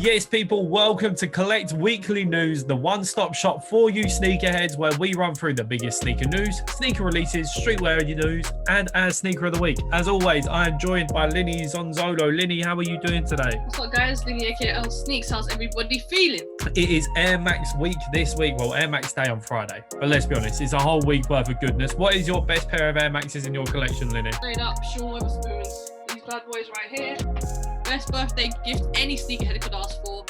Yes, people, welcome to KLEKT Weekly News, the one-stop shop for you sneakerheads, where we run through the biggest sneaker news, sneaker releases, streetwear news, and our sneaker of the week. As always, I am joined by Linny Zonzolo. Linny, how are you doing today? What's up, guys? Linny aka Sneaks. How's everybody feeling? It is Air Max week this week. Well, Air Max Day on Friday. But let's be honest, it's a whole week worth of goodness. What is your best pair of Air Maxes in your collection, Linny? Straight up, Sean Weatherspoons. These bad boys right here. Best birthday gift any sneakerhead could ask for.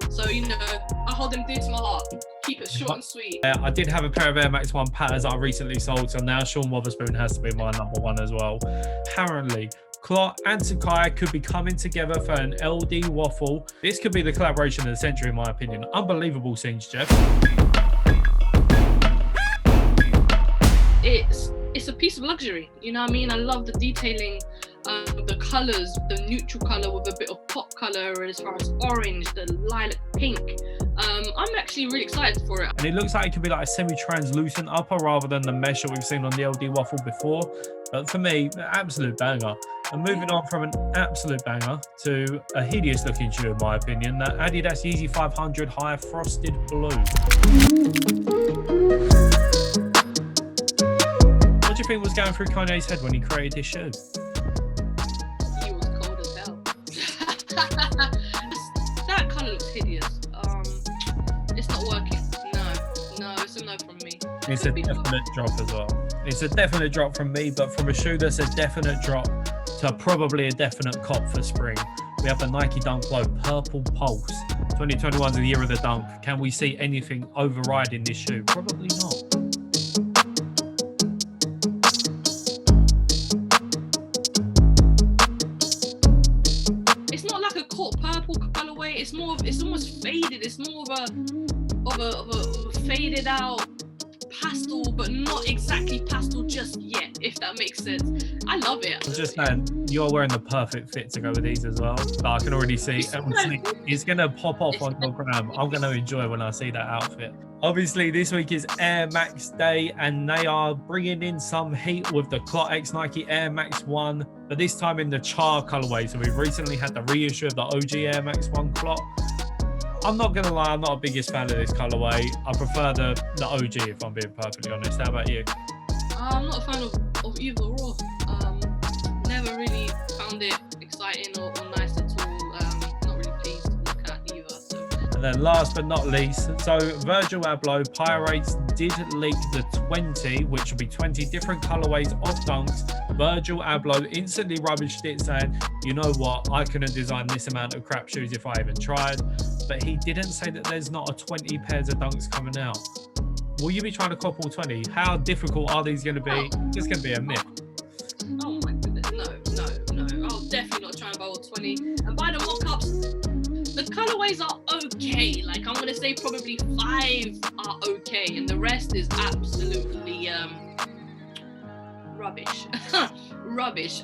So, I hold them dear to my heart. Keep it short and sweet. I did have a pair of Air Max 1 patterns that I recently sold, so now Sean Weatherspoon has to be my number one as well. Apparently, KLEKT and Sakai could be coming together for an LD waffle. This could be the collaboration of the century, in my opinion. Unbelievable scenes, Jeff. It's a piece of luxury. You know what I mean? I love the detailing, the colors, the neutral color with a bit of pop color as far as orange, the lilac pink. I'm actually really excited for it. And it looks like it could be like a semi-translucent upper rather than the mesh that we've seen on the LD waffle before. But for me, an absolute banger. And moving on from an absolute banger to a hideous looking shoe, in my opinion, that Adidas Yeezy 500 High Frosted Blue. What do you think was going through Kanye's head when he created this shoe? He was cold as hell. That kind of looks hideous. It's not working. No, it's a no from me. It's a definite drop as well. It's a definite drop from me, but from a shoe that's a definite drop to probably a definite cop for spring. We have the Nike Dunk Low Purple Pulse. 2021 is the year of the dunk. Can we see anything overriding this shoe? Probably not. It's not like a caught purple colorway. It's almost faded. It's more of a faded out pastel, but not exactly pastel just yet, if that makes sense. I love it. I'm just saying, you're wearing the perfect fit to go with these as well. But I can already see it's going to pop off on your gram. I'm going to enjoy when I see that outfit. Obviously, this week is Air Max Day, and they are bringing in some heat with the KLEKT X Nike Air Max 1, but this time in the char colorway. So we've recently had the reissue of the OG Air Max 1 KLEKT. I'm not going to lie, I'm not a biggest fan of this colorway. I prefer the OG, if I'm being perfectly honest. How about you? I'm not a fan of either or. Never really found it exciting or nice at all. Not really pleased to look at either. So. And then last but not least, so Virgil Abloh Pirates did leak the 20, which will be 20 different colorways of dunks. Virgil Abloh instantly rubbished it, saying, you know what, I couldn't design this amount of crap shoes if I even tried. But he didn't say that there's not a 20 pairs of dunks coming out. Will you be trying to cop all 20? How difficult are these going to be? It's going to be a myth. Oh my goodness, no. I'll definitely not try and buy all 20. And by the mock-ups, the colorways are okay. Like, I'm going to say probably 5 are okay. And the rest is absolutely rubbish. Rubbish.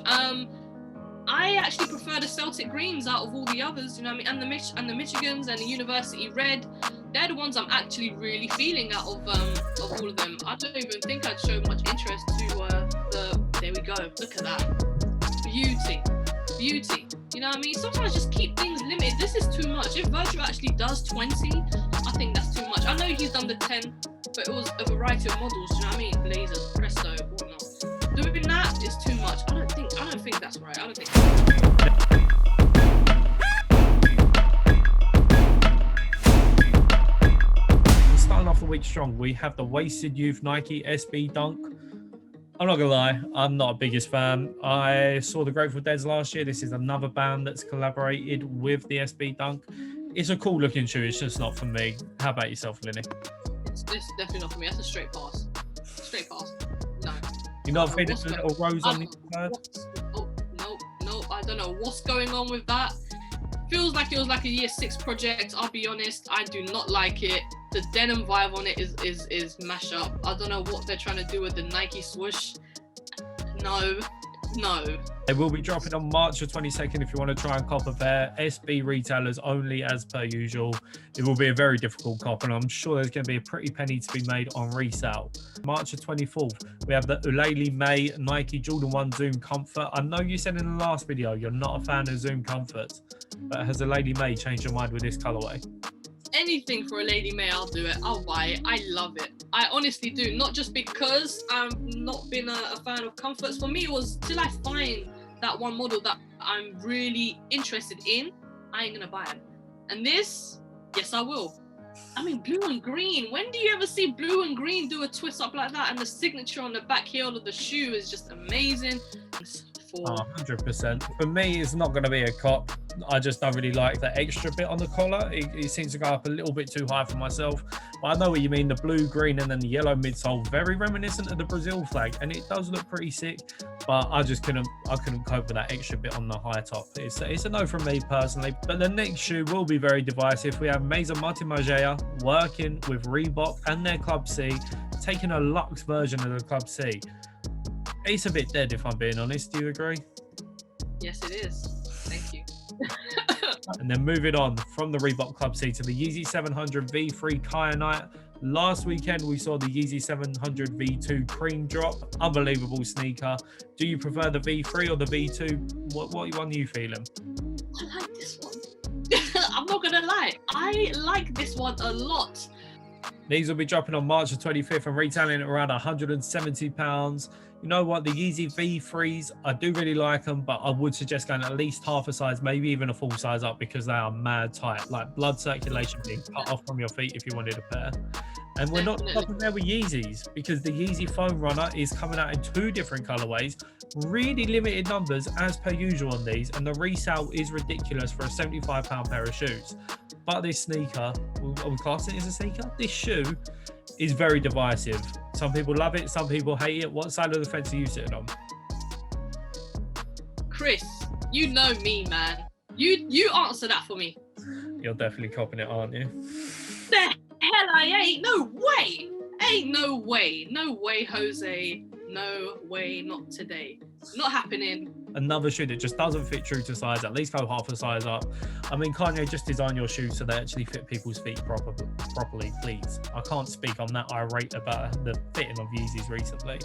I actually prefer the Celtic greens out of all the others, you know what I mean? And the Michigans and the University red. They're the ones I'm actually really feeling out of all of them. I don't even think I'd show much interest to there we go. Look at that. Beauty. You know what I mean? Sometimes just keep things limited. This is too much. If Virgil actually does 20, I think that's too much. I know he's done the 10, but it was a variety of models, you know what I mean? Blazers, Presto, whatnot. Doing that is too much. I don't think that's right. I don't think. We're starting off the week strong. We have the Wasted Youth Nike SB Dunk. I'm not gonna lie, I'm not a biggest fan. I saw the Grateful Dead last year. This is another band that's collaborated with the SB Dunk. It's a cool looking shoe. It's just not for me. How about yourself, Linny? It's definitely not for me. That's a straight pass. No. You're not feeling a little rose on the inside? No. I don't know what's going on with that. Feels like it was like a year 6 project. I'll be honest, I do not like it. The denim vibe on it is mash up. I don't know what they're trying to do with the Nike swoosh. No. They will be dropping on March the 22nd if you want to try and cop a pair. SB retailers only as per usual. It will be a very difficult cop, and I'm sure there's going to be a pretty penny to be made on resale. March the 24th, we have the Ulele May Nike Jordan 1 Zoom Comfort. I know you said in the last video you're not a fan of Zoom Comforts, But has a Lady May changed your mind with this colorway? Anything for a Lady May, I'll do it. I'll buy it. I love it. I honestly do. Not just because I've not been a fan of comforts. For me, it was till I find that one model that I'm really interested in, I ain't gonna buy it. And this, yes, I will. I mean, blue and green. When do you ever see blue and green do a twist up like that? And the signature on the back heel of the shoe is just amazing. Oh, 100%. For me, it's not going to be a cop. I just don't really like the extra bit on the collar. It seems to go up a little bit too high for myself. But I know what you mean. The blue, green, and then the yellow midsole, very reminiscent of the Brazil flag, and it does look pretty sick. But I just couldn't cope with that extra bit on the high top. It's a no from me personally. But the next shoe will be very divisive. We have Maison Martin-Margiela working with Reebok and their Club C, taking a luxe version of the Club C. It's a bit dead, if I'm being honest. Do you agree? Yes, it is. Thank you. And then moving on from the Reebok Club C to the Yeezy 700 V3 Kyanite. Last weekend, we saw the Yeezy 700 V2 cream drop. Unbelievable sneaker. Do you prefer the V3 or the V2? What one are you feeling? I like this one. I'm not going to lie. I like this one a lot. These will be dropping on March the 25th and retailing at around £170. You know what? The Yeezy V3s, I do really like them, but I would suggest going at least half a size, maybe even a full size up, because they are mad tight. Like blood circulation being cut off from your feet if you wanted a pair. And we're not stopping there with Yeezys, because the Yeezy Foam Runner is coming out in 2 different colorways, really limited numbers as per usual on these, and the resale is ridiculous for a £75 pair of shoes. But this sneaker, are we classing it as a sneaker? This shoe is very divisive. Some people love it, some people hate it. What side of the fence are you sitting on? Chris, you know me, man. You answer that for me. You're definitely copping it, aren't you? The hell I ain't. No way. Ain't no way. No way, Jose. No way, not today. Not happening. Another shoe that just doesn't fit true to size, at least go half a size up. I mean, Kanye, just design your shoes so they actually fit people's feet properly, please. I can't speak on that irate about the fitting of Yeezys recently.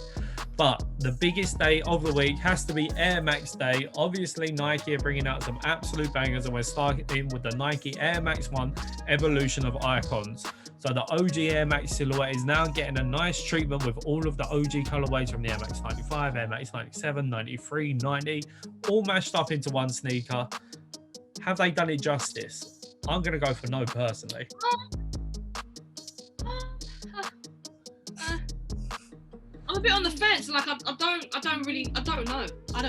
But the biggest day of the week has to be Air Max Day. Obviously, Nike are bringing out some absolute bangers, and we're starting with the Nike Air Max 1 Evolution of Icons. So the OG Air Max silhouette is now getting a nice treatment with all of the OG colorways from the Air Max 95, Air Max 97, 93, 90, all mashed up into one sneaker. Have they done it justice? I'm going to go for no, personally. I'm a bit on the fence. Like I don't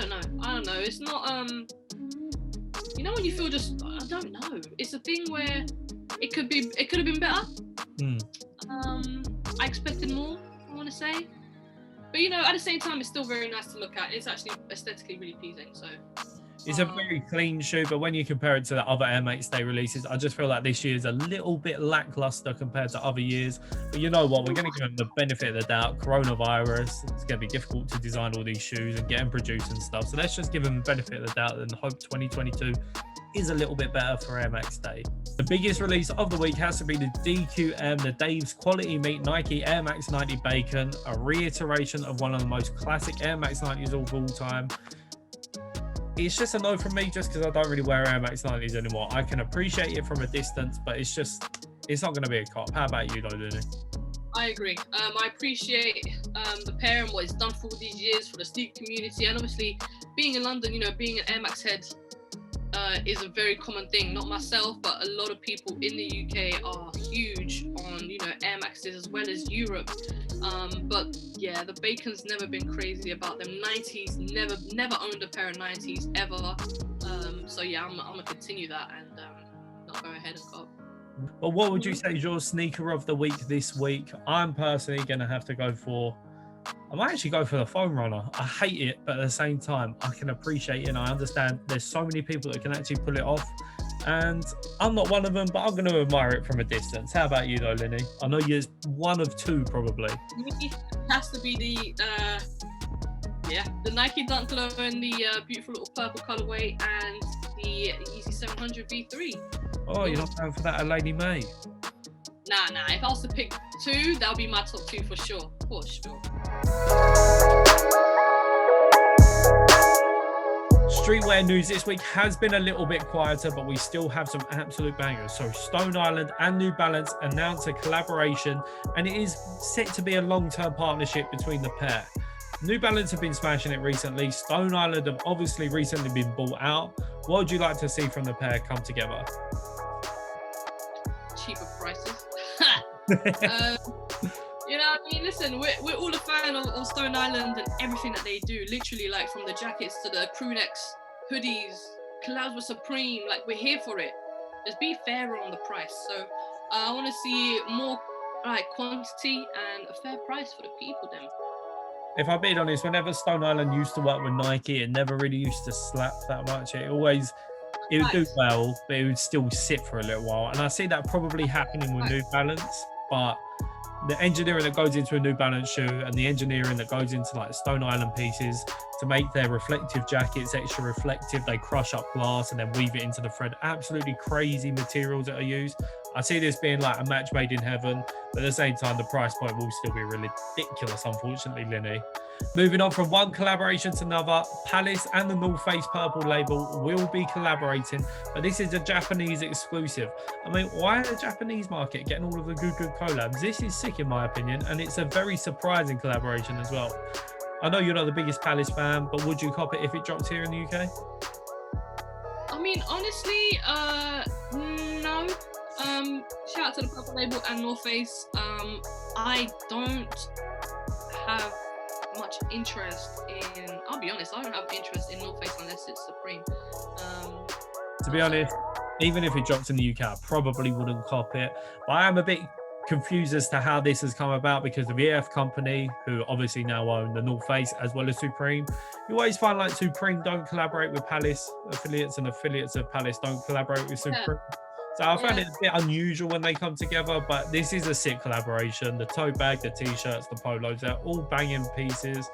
know. It's not you know when you feel just, I don't know. It's a thing where it could have been better. I expected more, I want to say, but you know, at the same time, it's still very nice to look at. It's actually aesthetically really pleasing. So it's a very clean shoe, but when you compare it to the other Air Max Day releases, I just feel like this year is a little bit lackluster compared to other years. But you know what? We're going to give them the benefit of the doubt. Coronavirus, it's going to be difficult to design all these shoes and get them produced and stuff. So let's just give them the benefit of the doubt and hope 2022 is a little bit better for Air Max Day. The biggest release of the week has to be the DQM, the Dave's Quality Meat Nike Air Max 90 Bacon, a reiteration of one of the most classic Air Max 90s of all time. It's just a no from me, just because I don't really wear Air Max 90s anymore. I can appreciate it from a distance, but it's not going to be a cop. How about you though, Lily? I agree. I appreciate the pair and what it's done for all these years for the sneaker community, and obviously being in London, you know, being an Air Max head is a very common thing. Not myself, but a lot of people in the UK are huge on, you know, Air Maxes as well as Europe. But yeah, the Bacon's never been crazy about them. 90s, never owned a pair of 90s ever. So yeah, I'm gonna continue that and not go ahead and cop. But what would you say is your sneaker of the week this week? I'm personally gonna have to go for, I might actually go for the Foam Runner. I hate it, but at the same time, I can appreciate it and I understand there's so many people that can actually pull it off. And I'm not one of them, but I'm going to admire it from a distance. How about you though, Linny? I know you're one of two probably. It has to be the Nike Dunk Low in the beautiful little purple colorway and the Yeezy 700 V3. Oh, you're not going for that, a Lady May? Nah. If I was to pick two, that'll be my top two for sure. For sure. Streetwear news this week has been a little bit quieter, but we still have some absolute bangers. So Stone Island and New Balance announced a collaboration, and it is set to be a long-term partnership between the pair. New Balance have been smashing it recently. Stone Island have obviously recently been bought out. What would you like to see from the pair come together? Cheaper prices. You know what I mean? Listen, we're all a fan of Stone Island and everything that they do. Literally, like from the jackets to the crew necks, hoodies, collabs with Supreme. Like, we're here for it. Just be fairer on the price. So I want to see more like quantity and a fair price for the people then. If I'm being honest, whenever Stone Island used to work with Nike, it never really used to slap that much. It would do well, but it would still sit for a little while. And I see that probably happening with New Balance, but the engineering that goes into a New Balance shoe and the engineering that goes into like Stone Island pieces to make their reflective jackets extra reflective, they crush up glass and then weave it into the thread. Absolutely crazy materials that are used. I see this being like a match made in heaven, but at the same time, the price point will still be ridiculous, unfortunately, Linny. Moving on from one collaboration to another, Palace and the North Face purple label will be collaborating, but this is a Japanese exclusive. I mean, why the Japanese market getting all of the good collabs? This is sick in my opinion, and it's a very surprising collaboration as well. I know you're not the biggest Palace fan, but would you cop it if it dropped here in the UK? I mean, honestly, no. Shout out to the purple label and North Face. I don't have much interest in, I'll be honest, I don't have interest in North Face unless it's Supreme. To be honest, even if it dropped in the UK, I probably wouldn't cop it. But I am a bit confused as to how this has come about, because the VF company, who obviously now own the North Face as well as Supreme, you always find like Supreme don't collaborate with Palace affiliates and affiliates of Palace don't collaborate with Supreme. Yeah. So I found it a bit unusual when they come together, but this is a sick collaboration. The tote bag, the t-shirts, the polos, they're all banging pieces.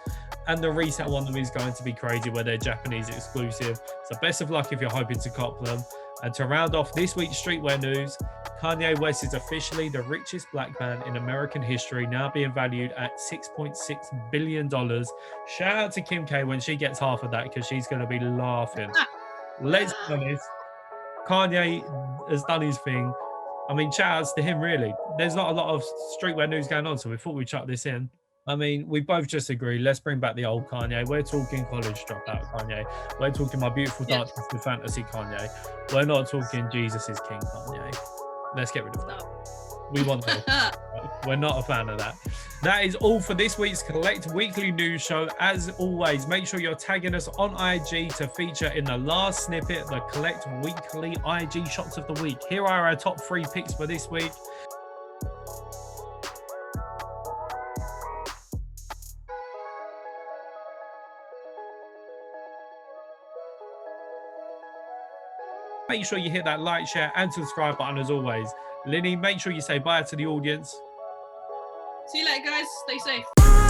And the resale on them is going to be crazy where they're Japanese exclusive. So best of luck if you're hoping to cop them. And to round off this week's streetwear news, Kanye West is officially the richest black man in American history, now being valued at $6.6 billion. Shout out to Kim K when she gets half of that, because she's going to be laughing. Let's be honest. Kanye has done his thing. I mean, shout outs to him, really. There's not a lot of streetwear news going on, so we thought we'd chuck this in. I mean, we both just agree. Let's bring back the old Kanye. We're talking college dropout Kanye. We're talking my beautiful dark twisted fantasy Kanye. We're not talking Jesus is King Kanye. Let's get rid of that. We want that. We're not a fan of that. That is all for this week's KLEKT Weekly News Show. As always, make sure you're tagging us on IG to feature in the last snippet, the KLEKT Weekly IG Shots of the Week. Here are our top 3 picks for this week. Make sure you hit that like, share, and subscribe button as always. Linny, make sure you say bye to the audience. See you later, guys. Stay safe.